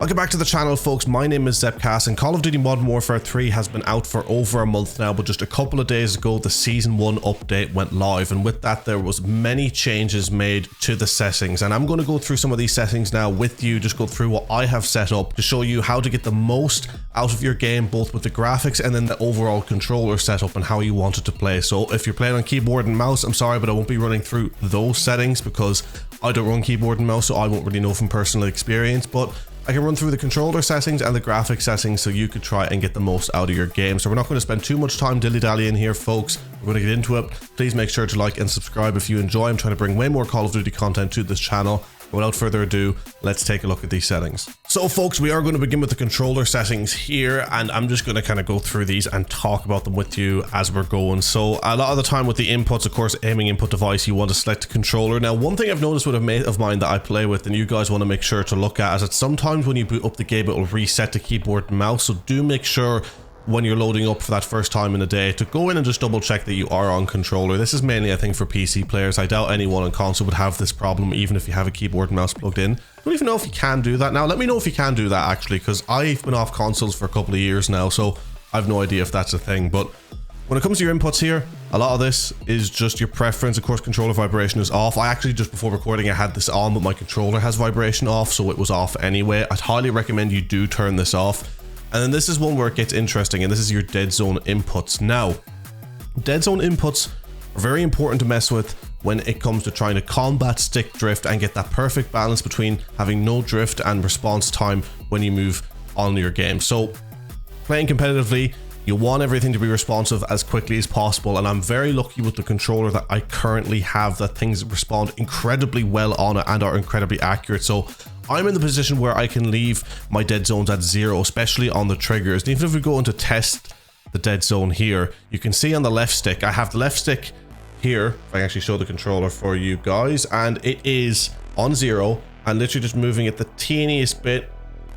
Welcome back to the channel, folks. My name is Zepcast, and Call of Duty Modern Warfare 3 has been out for over a month now, but just a couple of days ago the Season 1 update went live, and with that there was many changes made to the settings, and I'm going to go through some of these settings now with you, just go through what I have set up to show you how to get the most out of your game, both with the graphics and then the overall controller setup and how you want it to play. So if you're playing on keyboard and mouse, I'm sorry, but I won't be running through those settings because I don't run keyboard and mouse, so I won't really know from personal experience, but I can run through the controller settings and the graphics settings so you could try and get the most out of your game. So we're not going to spend too much time dilly-dallying here, folks. We're going to get into it. Please make sure to like and subscribe if you enjoy. I'm trying to bring way more Call of Duty content to this channel. Without further ado, let's take a look at these settings. So folks, we are going to begin with the controller settings here, and I'm just going to kind of go through these and talk about them with you as we're going. So a lot of the time with the inputs, of course, aiming input device, you want to select the controller. Now, one thing I've noticed with a mate of mine that I play with, and you guys want to make sure to look at, is that sometimes when you boot up the game, it will reset the keyboard and mouse. So do make sure when you're loading up for that first time in a day to go in and just double check that you are on controller. This is mainly, I think, for PC players. I doubt anyone on console would have this problem, even if you have a keyboard and mouse plugged in. I don't even know if you can do that now. Let me know if you can do that, actually, because I've been off consoles for a couple of years now, so I've no idea if that's a thing. But when it comes to your inputs here, a lot of this is just your preference. Of course, controller vibration is off. I actually, just before recording, I had this on, but my controller has vibration off, so it was off anyway. I'd highly recommend you do turn this off. And then this is one where it gets interesting, and this is your dead zone inputs. Now, dead zone inputs are very important to mess with when it comes to trying to combat stick drift and get that perfect balance between having no drift and response time when you move on your game. So playing competitively, you want everything to be responsive as quickly as possible, and I'm very lucky with the controller that I currently have that things respond incredibly well on it and are incredibly accurate. So I'm in the position where I can leave my dead zones at 0, especially on the triggers. And even if we go into test the dead zone here, you can see on the left stick, I have the left stick here, if I can actually show the controller for you guys, and it is on 0 and literally just moving it the teeniest bit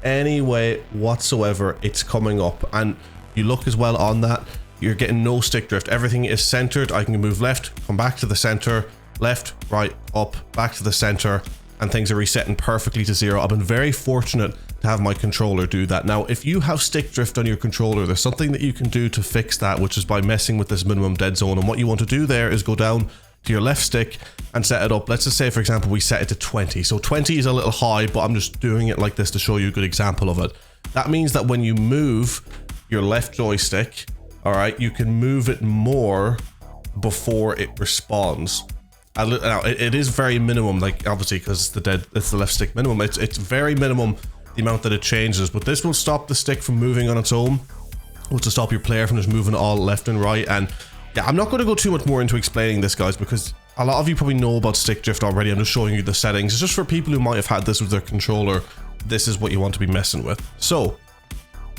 any way whatsoever, it's coming up. And you look as well on that, you're getting no stick drift. Everything is centered. I can move left, come back to the center, left, right, up, back to the center, and things are resetting perfectly to 0. I've been very fortunate to have my controller do that. Now, if you have stick drift on your controller, there's something that you can do to fix that, which is by messing with this minimum dead zone. And what you want to do there is go down to your left stick and set it up. Let's just say, for example, we set it to 20. So 20 is a little high, but I'm just doing it like this to show you a good example of it. That means that when you move your left joystick, all right, you can move it more before it responds. Now, it is very minimum, like obviously because it's the left stick minimum. It's very minimum the amount that it changes, but this will stop the stick from moving on its own, which will stop your player from just moving all left and right. And yeah, I'm not going to go too much more into explaining this, guys, because a lot of you probably know about stick drift already. I'm just showing you the settings. It's just for people who might have had this with their controller. This is what you want to be messing with. So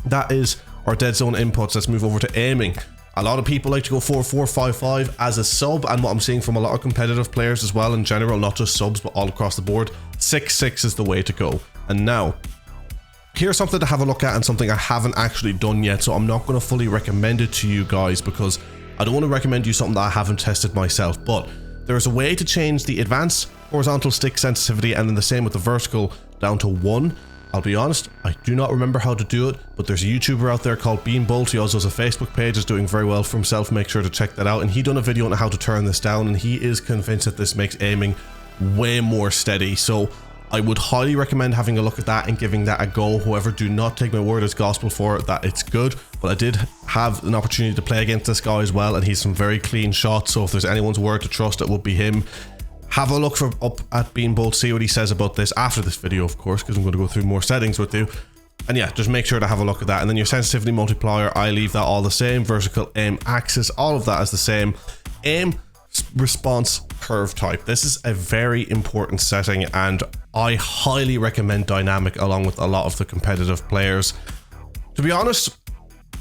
that is our dead zone inputs. Let's move over to aiming. A lot of people like to go 4-4-5-5 as a sub, and what I'm seeing from a lot of competitive players as well in general, not just subs, but all across the board, 6-6 is the way to go. And now, here's something to have a look at and something I haven't actually done yet, so I'm not going to fully recommend it to you guys because I don't want to recommend you something that I haven't tested myself, but there's a way to change the advanced horizontal stick sensitivity and then the same with the vertical down to 1. I'll be honest, I do not remember how to do it, but there's a YouTuber out there called Beanbolt. He also has a Facebook page, is doing very well for himself. Make sure to check that out. And he done a video on how to turn this down, and he is convinced that this makes aiming way more steady. So I would highly recommend having a look at that and giving that a go. However, do not take my word as gospel for it that it's good, but I did have an opportunity to play against this guy as well, and he's some very clean shots. So if there's anyone's word to trust, it would be him. Have a look up at Beanbolt, see what he says about this after this video, of course, because I'm going to go through more settings with you. And yeah, just make sure to have a look at that. And then your sensitivity multiplier, I leave that all the same. Vertical aim axis, all of that is the same. Aim response curve type. This is a very important setting, and I highly recommend dynamic along with a lot of the competitive players. To be honest,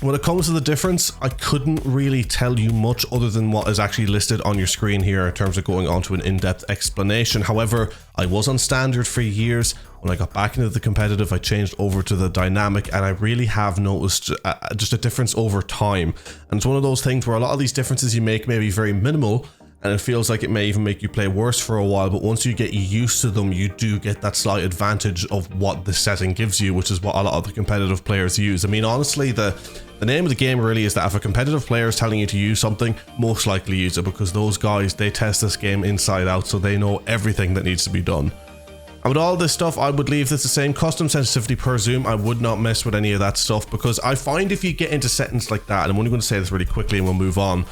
when it comes to the difference, I couldn't really tell you much other than what is actually listed on your screen here in terms of going on to an in-depth explanation. However, I was on standard for years. When I got back into the competitive, I changed over to the dynamic, and I really have noticed just a difference over time. And it's one of those things where a lot of these differences you make may be very minimal, and it feels like it may even make you play worse for a while, but once you get used to them, you do get that slight advantage of what the setting gives you, which is what a lot of the competitive players use. I mean, honestly, the name of the game really is that if a competitive player is telling you to use something, most likely use it, because those guys, they test this game inside out, so they know everything that needs to be done. And with all this stuff, I would leave this the same. Custom sensitivity per zoom, I would not mess with any of that stuff, because I find if you get into settings like that, and I'm only going to say this really quickly and we'll move on,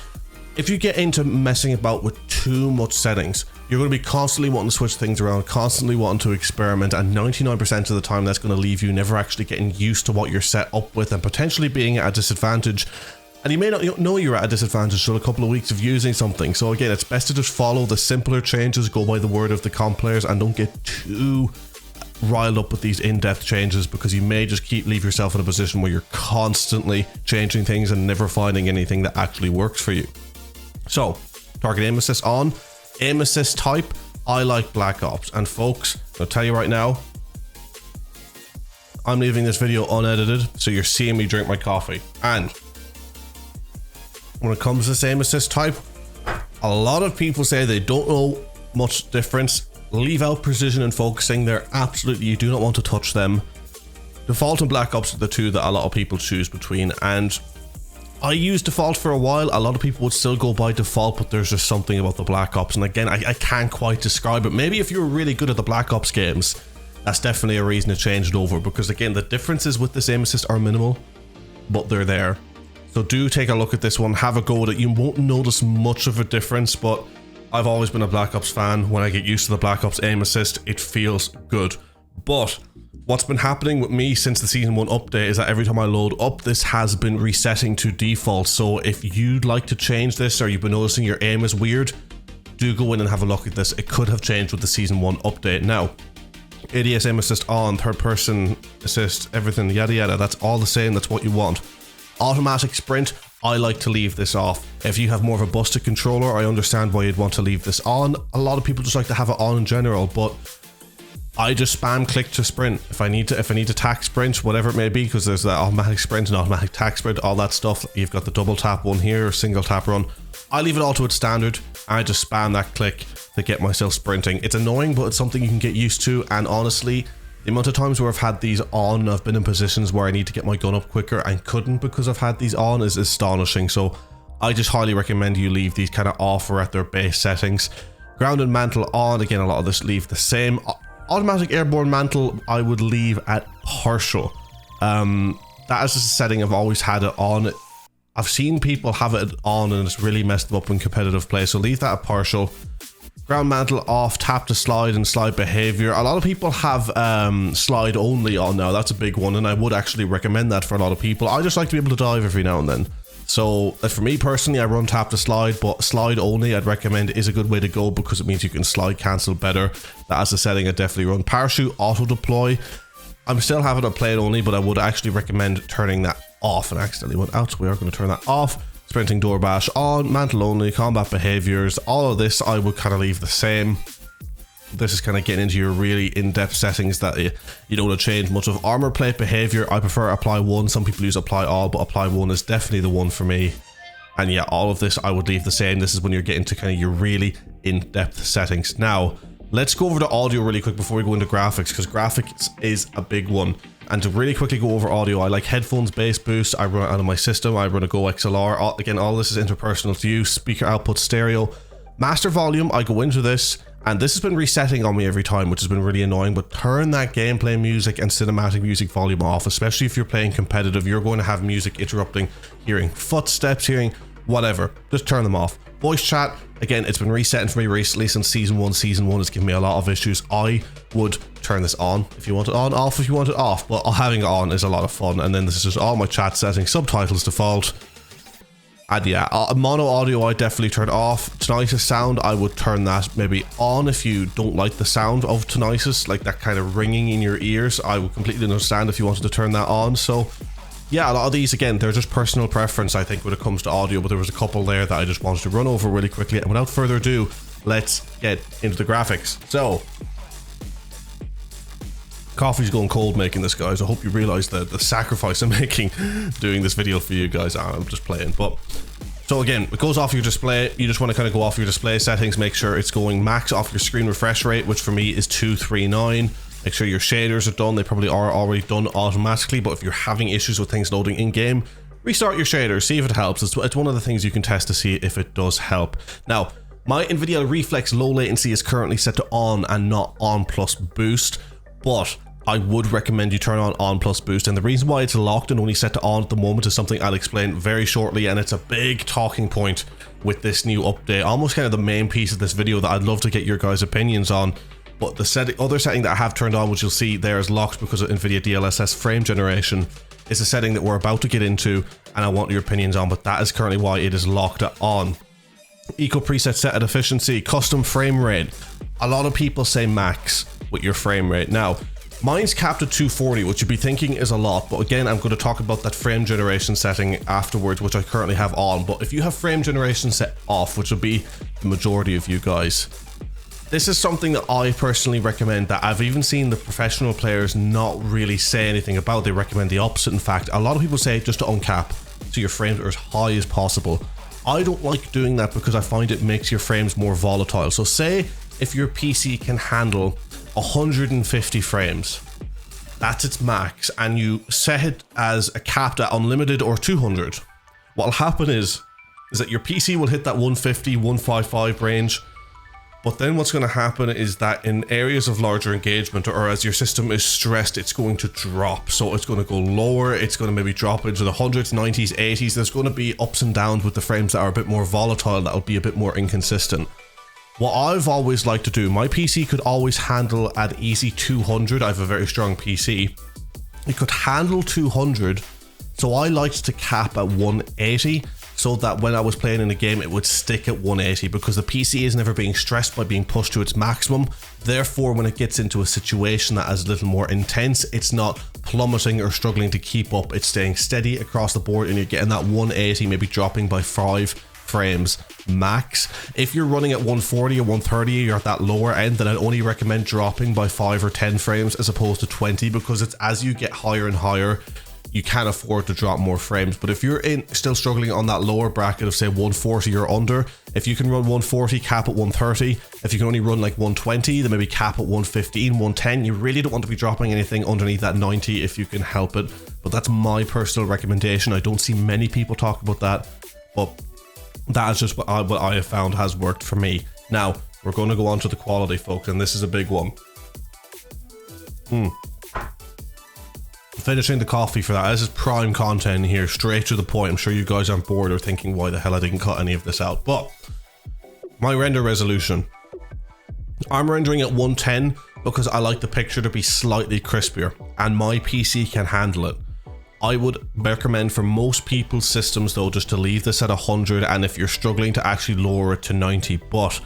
if you get into messing about with too much settings, you're going to be constantly wanting to switch things around, constantly wanting to experiment, and 99% of the time that's going to leave you never actually getting used to what you're set up with and potentially being at a disadvantage. And you may not know you're at a disadvantage till a couple of weeks of using something. So again, it's best to just follow the simpler changes, go by the word of the comp players, and don't get too riled up with these in-depth changes, because you may just leave yourself in a position where you're constantly changing things and never finding anything that actually works for you. So, target aim assist on. Aim assist type, I like Black Ops. And folks, I'll tell you right now, I'm leaving this video unedited, so you're seeing me drink my coffee. And when it comes to this aim assist type, a lot of people say they don't know much difference. Leave out precision and focusing. They're absolutely, you do not want to touch them. Default and Black Ops are the two that a lot of people choose between, and I used default for a while. A lot of people would still go by default, but there's just something about the Black Ops, and again, I can't quite describe it. Maybe if you were really good at the Black Ops games, that's definitely a reason to change it over, because again, the differences with this aim assist are minimal, but they're there. So do take a look at this one, have a go at it. You won't notice much of a difference, but I've always been a Black Ops fan. When I get used to the Black Ops aim assist, it feels good. But what's been happening with me since the Season 1 update is that every time I load up, this has been resetting to default. So if you'd like to change this, or you've been noticing your aim is weird, do go in and have a look at this. It could have changed with the Season 1 update. Now, ADS aim assist on, third person assist, everything, yada yada, that's all the same, that's what you want. Automatic sprint, I like to leave this off. If you have more of a busted controller, I understand why you'd want to leave this on. A lot of people just like to have it on in general, but I just spam click to sprint. If I need to tack sprint, whatever it may be, because there's that automatic sprint and automatic tack sprint, all that stuff. You've got the double tap one here, single tap run. I leave it all to its standard. I just spam that click to get myself sprinting. It's annoying, but it's something you can get used to. And honestly, the amount of times where I've had these on, I've been in positions where I need to get my gun up quicker and couldn't because I've had these on, is astonishing. So I just highly recommend you leave these kind of off or at their base settings. Ground and mantle on, again, a lot of this leave the same. Automatic airborne mantle, I would leave at partial. That is just a setting I've always had it on. I've seen people have it on and it's really messed them up in competitive play, so leave that at partial. Ground mantle off, tap to slide and slide behavior. A lot of people have slide only on now. That's a big one, and I would actually recommend that for a lot of people. I just like to be able to dive every now and then. So for me personally, I run tap to slide, but slide only I'd recommend is a good way to go, because it means you can slide cancel better. That is a setting I definitely run. Parachute auto deploy, I'm still having it played only, but I would actually recommend turning that off, and accidentally went out, so we are going to turn that off. Sprinting door bash on, mantle only, combat behaviors, all of this I would kind of leave the same. This is kind of getting into your really in-depth settings that you don't want to change much of. Armor plate behavior, I prefer apply one. Some people use apply all, but apply one is definitely the one for me. And yeah, all of this I would leave the same. This is when you're getting to kind of your really in-depth settings. Now, let's go over to audio really quick before we go into graphics, because graphics is a big one. And to really quickly go over audio, I like headphones, bass boost. I run it out of my system. I run a Go XLR. Again, all this is interpersonal to you. Speaker output stereo. Master volume, I go into this, and this has been resetting on me every time, which has been really annoying, but turn that gameplay music and cinematic music volume off, especially if you're playing competitive. You're going to have music interrupting, hearing footsteps, hearing whatever. Just turn them off. Voice chat, again, it's been resetting for me recently since Season 1. Season 1 has given me a lot of issues. I would turn this on if you want it on, off if you want it off, but having it on is a lot of fun. And then this is just all my chat settings, subtitles default. And yeah, mono audio I definitely turn off. Tinnitus sound, I would turn that maybe on if you don't like the sound of tinnitus, like that kind of ringing in your ears. I would completely understand if you wanted to turn that on. So yeah, a lot of these, again, they're just personal preference, I think, when it comes to audio, but there was a couple there that I just wanted to run over really quickly. And without further ado, let's get into the graphics. So, coffee's going cold making this, guys. I hope you realize the sacrifice I'm making doing this video for you guys. I'm just playing. But So again, it goes off your display. You just want to kind of go off your display settings, make sure it's going max off your screen refresh rate, which for me is 239. Make sure your shaders are done. They probably are already done automatically, but if you're having issues with things loading in game, restart your shaders, see if it helps. It's one of the things you can test to see if it does help. Now, my NVIDIA Reflex low latency is currently set to on and not on plus boost, but I would recommend you turn on plus boost, and the reason why it's locked and only set to on at the moment is something I'll explain very shortly, and it's a big talking point with this new update, almost kind of the main piece of this video that I'd love to get your guys' opinions on. But the other setting that I have turned on, which you'll see there is locked because of NVIDIA DLSS frame generation, is a setting that we're about to get into and I want your opinions on, but that is currently why it is locked on. Eco preset set at efficiency, custom frame rate. A lot of people say max with your frame rate. Now, mine's capped at 240, which you'd be thinking is a lot, but again, I'm going to talk about that frame generation setting afterwards, which I currently have on. But if you have frame generation set off, which would be the majority of you guys, this is something that I personally recommend, that I've even seen the professional players not really say anything about. They recommend the opposite. In fact, a lot of people say just to uncap so your frames are as high as possible. I don't like doing that because I find it makes your frames more volatile. So say if your PC can handle 150 frames, that's its max, and you set it as a capped at unlimited or 200, what'll happen is that your PC will hit that 150, 155 range. But then what's going to happen is that in areas of larger engagement, or as your system is stressed, it's going to drop. So it's going to go lower, it's going to maybe drop into the 100s, 90s, 80s. There's going to be ups and downs with the frames that are a bit more volatile, that'll be a bit more inconsistent. What I've always liked to do, my PC could always handle at easy 200. I have a very strong PC. It could handle 200, so I liked to cap at 180. So that when I was playing in a game, it would stick at 180, because the PC is never being stressed by being pushed to its maximum. Therefore, when it gets into a situation that is a little more intense, it's not plummeting or struggling to keep up. It's staying steady across the board, and you're getting that 180, maybe dropping by 5 frames max. If you're running at 140 or 130, you're at that lower end, then I'd only recommend dropping by 5 or 10 frames as opposed to 20, because it's as you get higher and higher, you can afford to drop more frames. But if you're still struggling on that lower bracket of say 140 or under, if you can run 140, cap at 130. If you can only run like 120, then maybe cap at 115, 110. You really don't want to be dropping anything underneath that 90 if you can help it. But that's my personal recommendation. I don't see many people talk about that, but that is just what I have found has worked for me. Now, we're going to go on to the quality, folks, and this is a big one. Finishing the coffee for that. This is prime content here, straight to the point. I'm sure you guys aren't bored or thinking why the hell I didn't cut any of this out. But my render resolution, I'm rendering at 110 because I like the picture to be slightly crispier, and my PC can handle it. I would recommend for most people's systems though just to leave this at 100, and if you're struggling to actually lower it to 90. But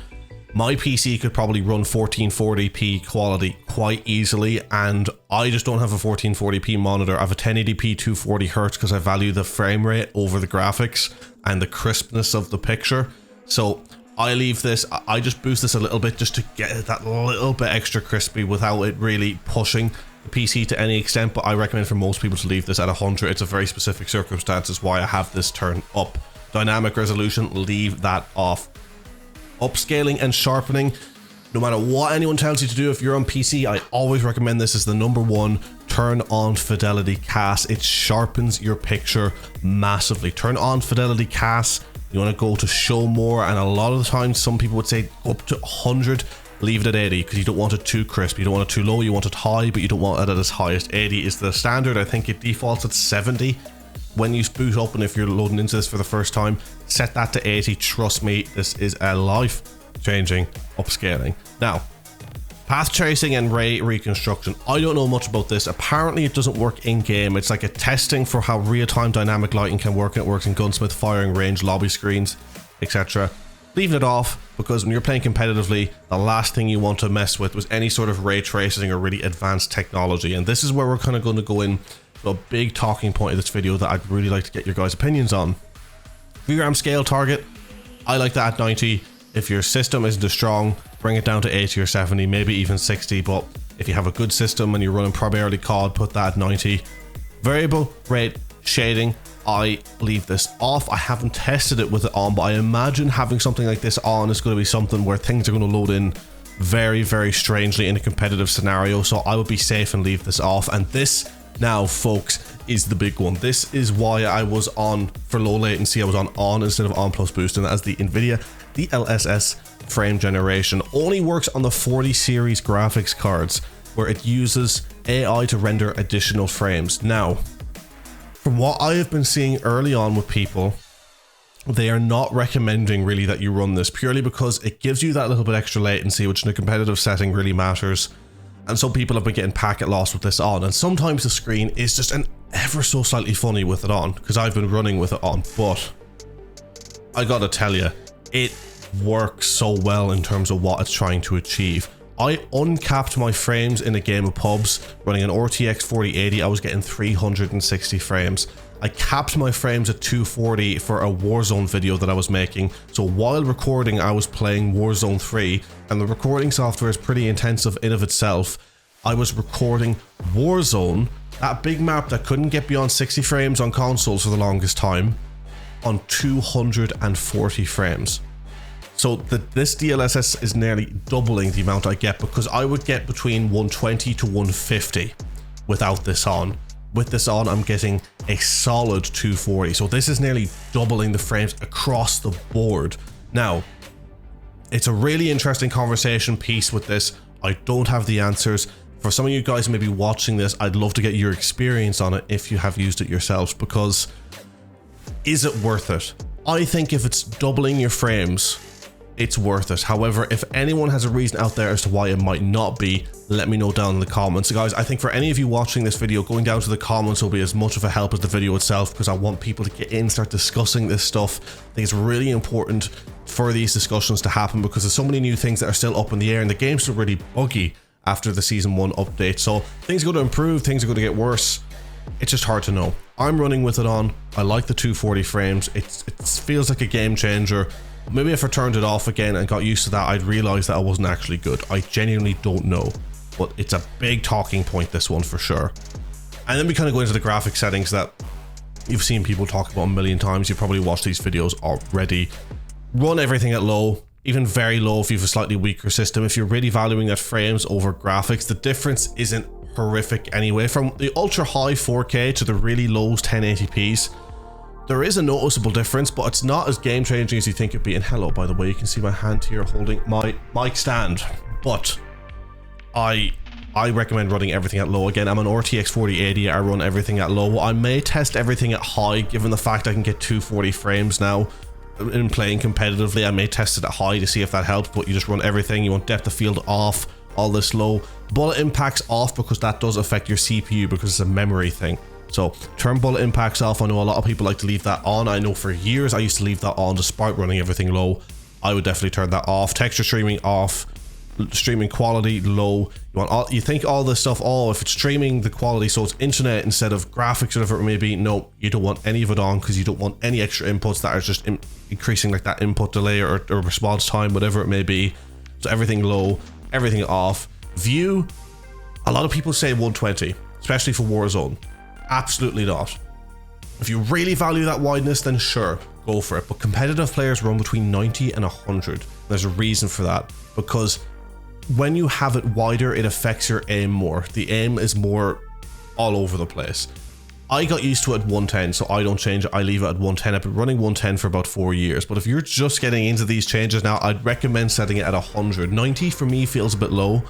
my PC could probably run 1440p quality quite easily, and I just don't have a 1440p monitor. I have a 1080p 240Hz because I value the frame rate over the graphics and the crispness of the picture. So I leave this, I just boost this a little bit just to get it that little bit extra crispy without it really pushing the PC to any extent. But I recommend for most people to leave this at 100. It's a very specific circumstances why I have this turned up. Dynamic resolution, leave that off. Upscaling and sharpening, no matter what anyone tells you to do, if you're on PC, I always recommend this as the #1. Turn on fidelity cast. It sharpens your picture massively. Turn on fidelity cast. You want to go to show more, and a lot of the time some people would say up to 100. Leave it at 80 because you don't want it too crisp. You don't want it too low. You want it high, but you don't want it at its highest. 80 is the standard. I think it defaults at 70 when you boot up, and if you're loading into this for the first time, set that to 80. Trust me, this is a life-changing upscaling. Now, path tracing and ray reconstruction. I don't know much about this. Apparently, it doesn't work in-game. It's like a testing for how real-time dynamic lighting can work, and it works in gunsmith, firing range, lobby screens, etc. Leaving it off because when you're playing competitively, the last thing you want to mess with was any sort of ray tracing or really advanced technology. And this is where we're kind of going to go in a big talking point of this video that I'd really like to get your guys' opinions on. VRAM scale target, I like that at 90. If your system isn't as strong, bring it down to 80 or 70, maybe even 60. But if you have a good system and you're running primarily COD, put that at 90. Variable rate Shading, I leave this off. I haven't tested it with it on, but I imagine having something like this on is going to be something where things are going to load in very, very strangely in a competitive scenario. So I would be safe and leave this off. And this now, folks, is the big one. This is why I was on for low latency. I was on instead of on plus boosting, as the NVIDIA DLSS frame generation only works on the 40 series graphics cards, where it uses AI to render additional frames. Now, from what I have been seeing early on with people, they are not recommending really that you run this, purely because it gives you that little bit extra latency, which in a competitive setting really matters. And some people have been getting packet loss with this on, and sometimes the screen is just an ever so slightly funny with it on, because I've been running with it on. But I gotta tell you, it works so well in terms of what it's trying to achieve. I uncapped my frames in a game of pubs running an RTX 4080. I was getting 360 frames. I capped my frames at 240 for a Warzone video that I was making. So while recording, I was playing Warzone 3, and the recording software is pretty intensive in of itself. I was recording Warzone, that big map that couldn't get beyond 60 frames on consoles for the longest time, on 240 frames. So this DLSS is nearly doubling the amount I get, because I would get between 120 to 150 without this on. With this on, I'm getting a solid 240. So this is nearly doubling the frames across the board. Now, it's a really interesting conversation piece with this. I don't have the answers. For some of you guys who may be watching this, I'd love to get your experience on it if you have used it yourselves, because is it worth it? I think if it's doubling your frames, it's worth it. However, if anyone has a reason out there as to why it might not be, let me know down in the comments. So guys, I think for any of you watching this video, going down to the comments will be as much of a help as the video itself, because I want people to get in, start discussing this stuff. I think it's really important for these discussions to happen, because there's so many new things that are still up in the air, and the game's still really buggy after the season 1 update. So things are going to improve, things are going to get worse. It's just hard to know. I'm running with it on. I like the 240 frames. It feels like a game changer. Maybe if I turned it off again and got used to that, I'd realize that I wasn't actually good. I genuinely don't know, but it's a big talking point, this one, for sure. And then we kind of go into the graphic settings that you've seen people talk about a million times. You've probably watched these videos already. Run everything at low, even very low if you have a slightly weaker system. If you're really valuing that frames over graphics, the difference isn't horrific anyway. From the ultra high 4K to the really low 1080p's, there is a noticeable difference, but it's not as game changing as you think it'd be. And hello, by the way, you can see my hand here holding my mic stand. But I recommend running everything at low. Again, I'm an RTX 4080. I run everything at low. I may test everything at high, given the fact I can get 240 frames now in playing competitively. I may test it at high to see if that helps, but you just run everything. You want depth of field off, all this low. Bullet impacts off, because that does affect your CPU, because it's a memory thing. So turn bullet impacts off. I know a lot of people like to leave that on. I know for years I used to leave that on despite running everything low. I would definitely turn that off. Texture streaming off. Streaming quality low. You think all this stuff, oh, if it's streaming the quality so it's internet instead of graphics or whatever it may be, no, you don't want any of it on, because you don't want any extra inputs that are just increasing like that input delay or response time, whatever it may be. So everything low, everything off. View, a lot of people say 120, especially for Warzone. Absolutely not. If you really value that wideness, then sure, go for it. But competitive players run between 90 and 100. There's a reason for that, because when you have it wider, it affects your aim more. The aim is more all over the place. I got used to it at 110, so I don't change it. I leave it at 110. I've been running 110 for about 4 years. But if you're just getting into these changes now, I'd recommend setting it at 100. 90 for me feels a bit low.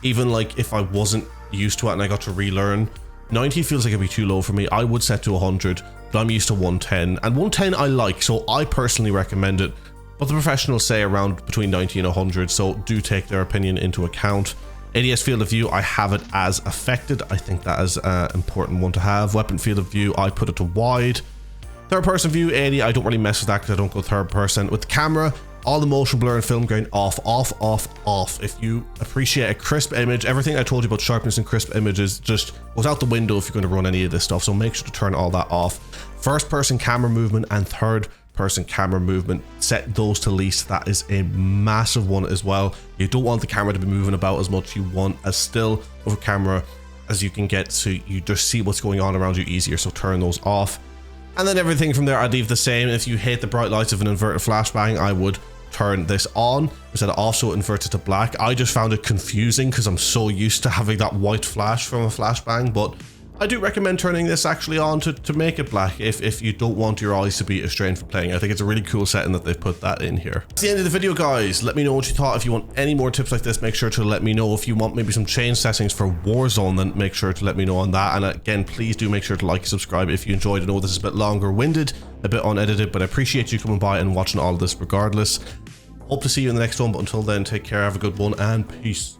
Even like if I wasn't used to it and I got to relearn, 90 feels like it'd be too low for me. I would set to 100, but I'm used to 110. And 110 I like, so I personally recommend it. But the professionals say around between 90 and 100, so do take their opinion into account. ADS field of view, I have it as affected. I think that is an important one to have. Weapon field of view, I put it to wide. Third person view, 80, I don't really mess with that because I don't go third person. With the camera, all the motion blur and film grain off, off, off, off. If you appreciate a crisp image, everything I told you about sharpness and crisp images just goes out the window if you're going to run any of this stuff, so make sure to turn all that off. First person camera movement and third person camera movement, set those to least. That is a massive one as well. You don't want the camera to be moving about as much. You want a still of a camera as you can get, so you just see what's going on around you easier. So turn those off. And then everything from there I'd leave the same. If you hate the bright lights of an inverted flashbang, I would turn this on instead of off, so it inverts it to black. I just found it confusing because I'm so used to having that white flash from a flashbang, but I do recommend turning this actually on to make it black if you don't want your eyes to be strained for playing. I think it's a really cool setting that they've put that in here. That's the end of the video, guys. Let me know what you thought. If you want any more tips like this, make sure to let me know. If you want maybe some change settings for Warzone, then make sure to let me know on that. And again, please do make sure to like and subscribe if you enjoyed. I know this is a bit longer winded, a bit unedited, but I appreciate you coming by and watching all of this regardless. Hope to see you in the next one, but until then, take care, have a good one, and peace.